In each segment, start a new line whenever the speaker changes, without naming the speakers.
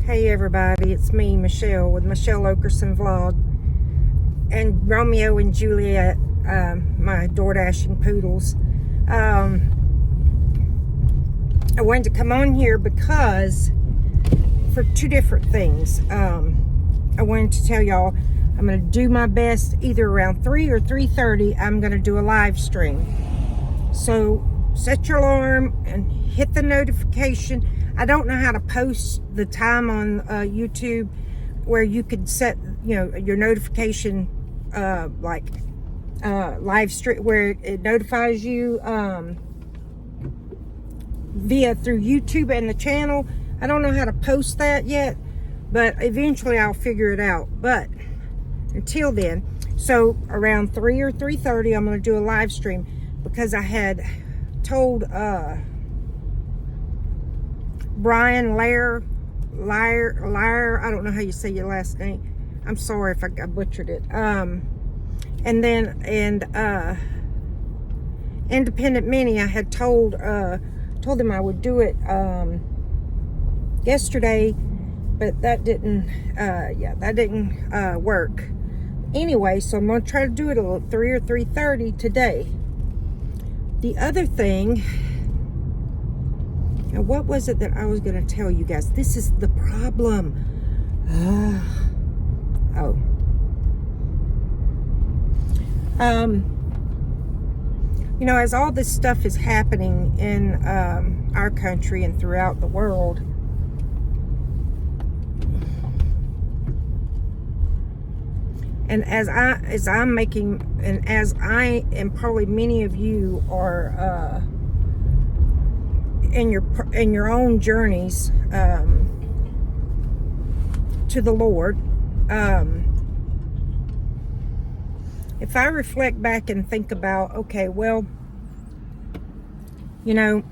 Hey everybody, it's me, Michelle, with Michelle Okerson Vlog. And Romeo and Juliet, my door-dashing poodles. I wanted to come on here because, for two different things. I wanted to tell y'all, I'm going to do my best, either around 3 or 3:30, I'm going to do a live stream. So, set your alarm and hit the notification. I don't know how to post the time on YouTube where you could set, your notification, live stream, where it notifies you through YouTube and the channel. I don't know how to post that yet, but eventually I'll figure it out. But until then, so around 3 or 3:30, I'm going to do a live stream because I had told Brian Lair, I don't know how you say your last name. I'm sorry if I butchered it. And Independent Mini, I had told him I would do it yesterday, but that didn't work. Anyway, so I'm gonna try to do it at 3 or 3:30 today. The other thing, now what was it that I was going to tell you guys? This is the problem. As all this stuff is happening in our country and throughout the world, and as I am, probably many of you are in your own journeys to the Lord. If I reflect back and think about, okay, well, I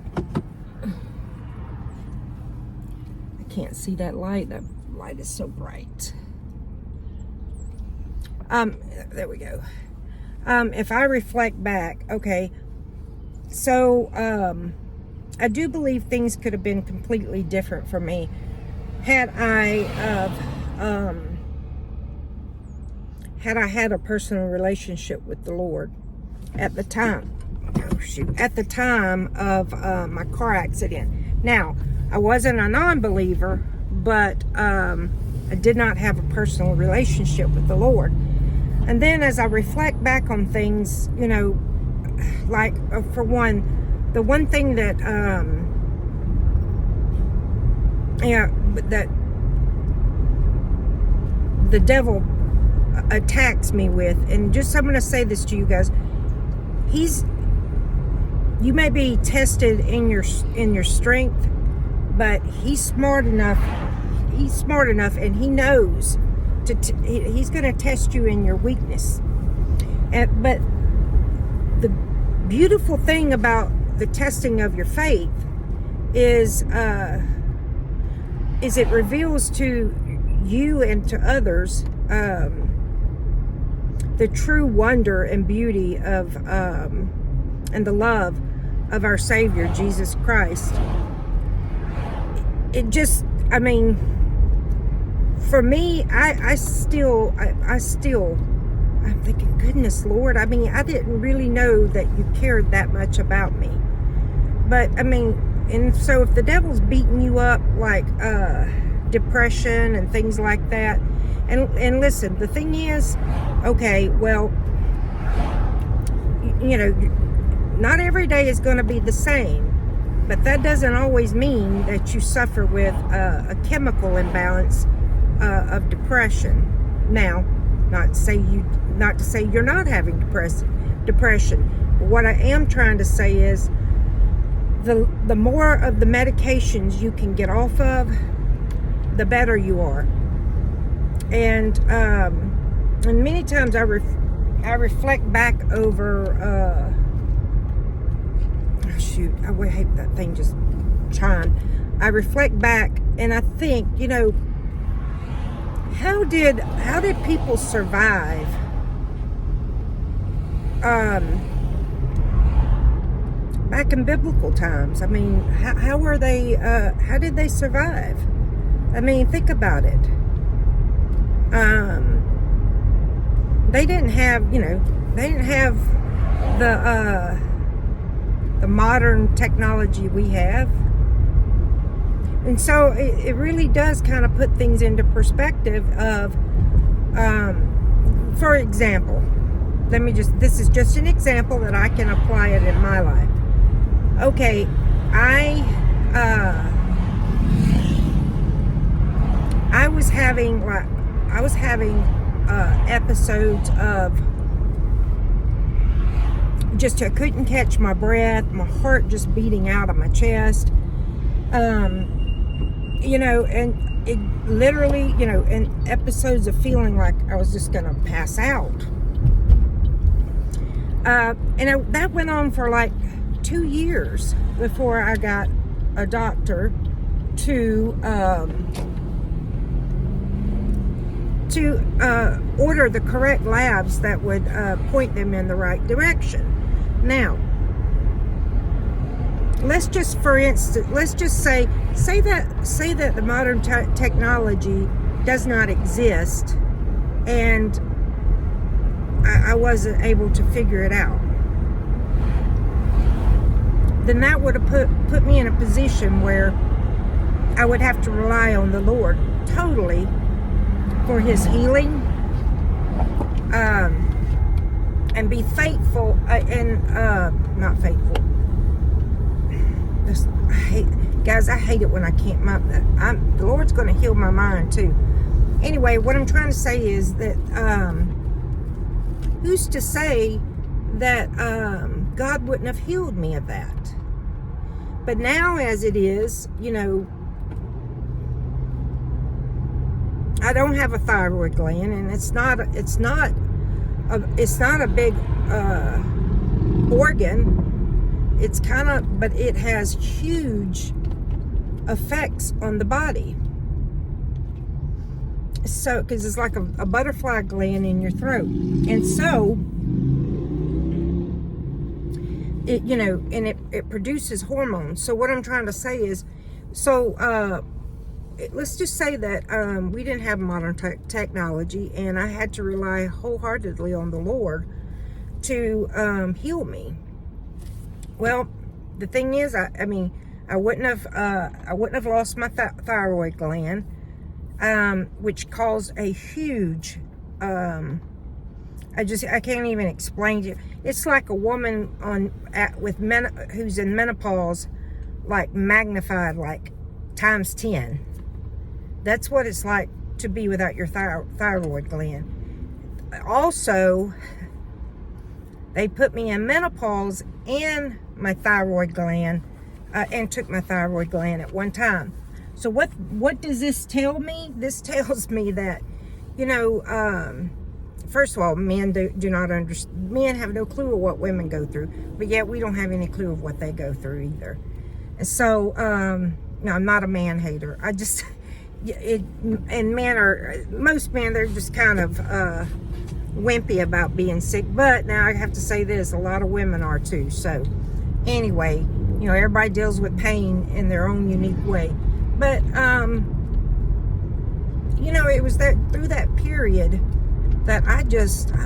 can't see that light. That light is so bright. There we go. If I reflect back, okay, so I do believe things could have been completely different for me had I had a personal relationship with the Lord at the time. At the time of my car accident. Now, I wasn't a non-believer, but I did not have a personal relationship with the Lord. And then as I reflect back on things, for one, the one thing that that the devil attacks me with, and just I'm going to say this to you guys, you may be tested in your strength, but he's smart enough, and he knows he's going to test you in your weakness. But the beautiful thing about the testing of your faith is it reveals to you and to others the true wonder and beauty of and the love of our Savior Jesus Christ. It just, for me, I'm thinking, goodness Lord, I didn't really know that you cared that much about me. But and so if the devil's beating you up like depression and things like that, and listen, the thing is, okay, well, not every day is going to be the same, but that doesn't always mean that you suffer with a chemical imbalance of depression. Now, not to say you're not having depression. But what I am trying to say is, the more of the medications you can get off of, the better you are. And many times I reflect back over. I would hate that thing just chimed. I reflect back and I think, how did people survive? Back in biblical times. How were they? How did they survive? I mean, think about it. They didn't have, they didn't have the modern technology we have. And so it really does kind of put things into perspective of, for example, this is just an example that I can apply it in my life. Okay, I was having episodes of just, I couldn't catch my breath, my heart just beating out of my chest, and it literally, and episodes of feeling like I was just gonna pass out. That went on for like 2 years before I got a doctor to order the correct labs that would point them in the right direction. Now, let's just say that the modern technology does not exist, and I wasn't able to figure it out. Then that would have put me in a position where I would have to rely on the Lord totally for His healing, and be faithful, not faithful. I hate it when I can't. The Lord's going to heal my mind too. Anyway, what I'm trying to say is that who's to say that God wouldn't have healed me of that? But now, as it is, I don't have a thyroid gland, and it's not a big organ. It's but it has huge effects on the body. So, because it's like a butterfly gland in your throat, and so it produces hormones. So what I'm trying to say is, let's just say that we didn't have modern technology, and I had to rely wholeheartedly on the Lord to heal me. Well, the thing is, I wouldn't have lost my thyroid gland, which caused a huge. I can't even explain to you. It's like a woman who's in menopause, like magnified like times 10. That's what it's like to be without your thyroid gland. Also, they put me in menopause and my thyroid gland, and took my thyroid gland at one time. So what does this tell me? This tells me that, first of all, men do not understand. Men have no clue of what women go through, but yet we don't have any clue of what they go through either. And so, no, I'm not a man hater. Most men, they're just kind of wimpy about being sick. But now I have to say this, a lot of women are too. So anyway, everybody deals with pain in their own unique way. But, it was through that period that I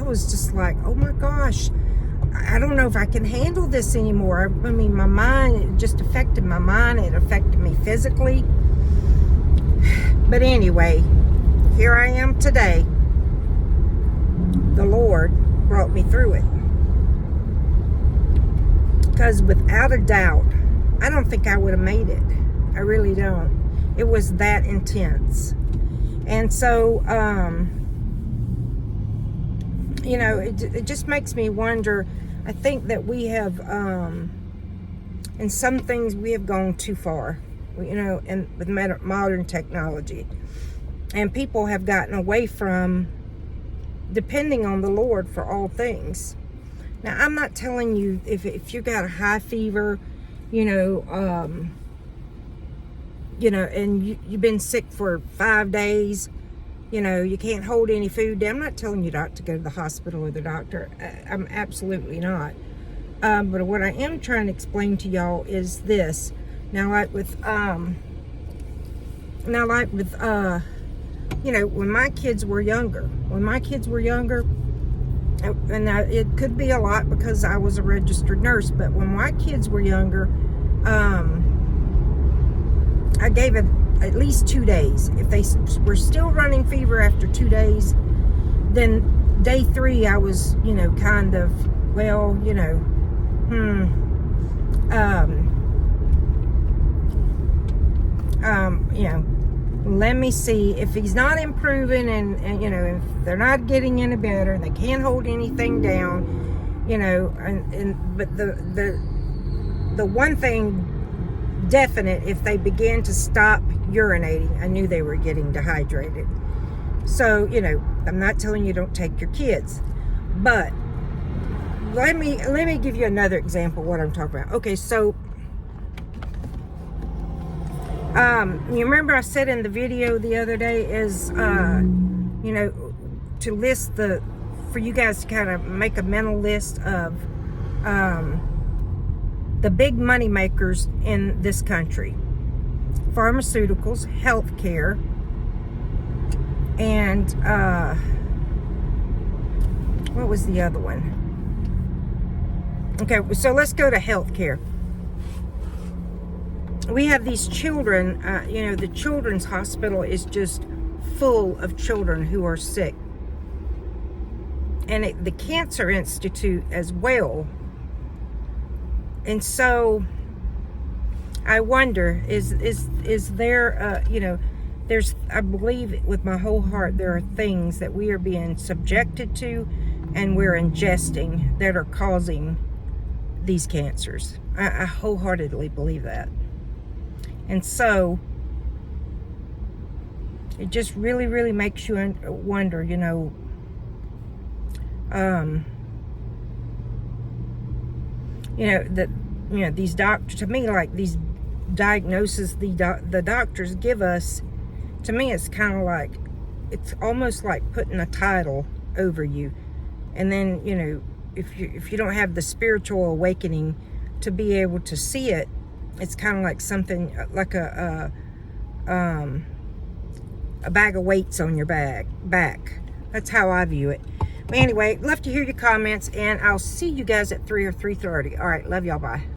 was just like, oh my gosh, I don't know if I can handle this anymore. I mean, my mind, it just affected my mind. It affected me physically. But anyway, here I am today. The Lord brought me through it. Because without a doubt, I don't think I would have made it. I really don't. It was that intense. And so, it just makes me wonder. I think that we have, in some things, we have gone too far, and with modern technology. And people have gotten away from depending on the Lord for all things. Now, I'm not telling you if you got a high fever, and you've been sick for 5 days, you can't hold any food. I'm not telling you not to go to the hospital or the doctor. I'm absolutely not. But what I am trying to explain to y'all is this. Now, like with Now, like with, you know, when my kids were younger, and it could be a lot because I was a registered nurse, but when my kids were younger, I gave it at least 2 days. If they were still running fever after 2 days, then day 3 I was, you know, kind of, well, you know, you know, let me see if he's not improving, and you know, if they're not getting any better and they can't hold anything down, you know, but the one thing definite, if they began to stop urinating, I knew they were getting dehydrated. So, you know, I'm not telling you don't take your kids, but let me give you another example of what I'm talking about. Okay, so you remember I said in the video the other day is you know, to list for you guys to kind of make a mental list of the big money makers in this country: pharmaceuticals, healthcare, and what was the other one? Okay, so let's go to healthcare. We have these children, you know, the children's hospital is just full of children who are sick. And the Cancer Institute as well. And so I wonder, is there, you know, I believe with my whole heart there are things that we are being subjected to and we're ingesting that are causing these cancers. I wholeheartedly believe that. And so it just really, really makes you wonder, you know, that, you know, these doctors, to me, like these diagnoses the doctors give us, to me, it's kind of like, it's almost like putting a title over you. And then, you know, if you don't have the spiritual awakening to be able to see it, it's kind of like something like a bag of weights on your back. That's how I view it. But anyway, love to hear your comments, and I'll see you guys at 3 or 3:30. All right, love y'all. Bye.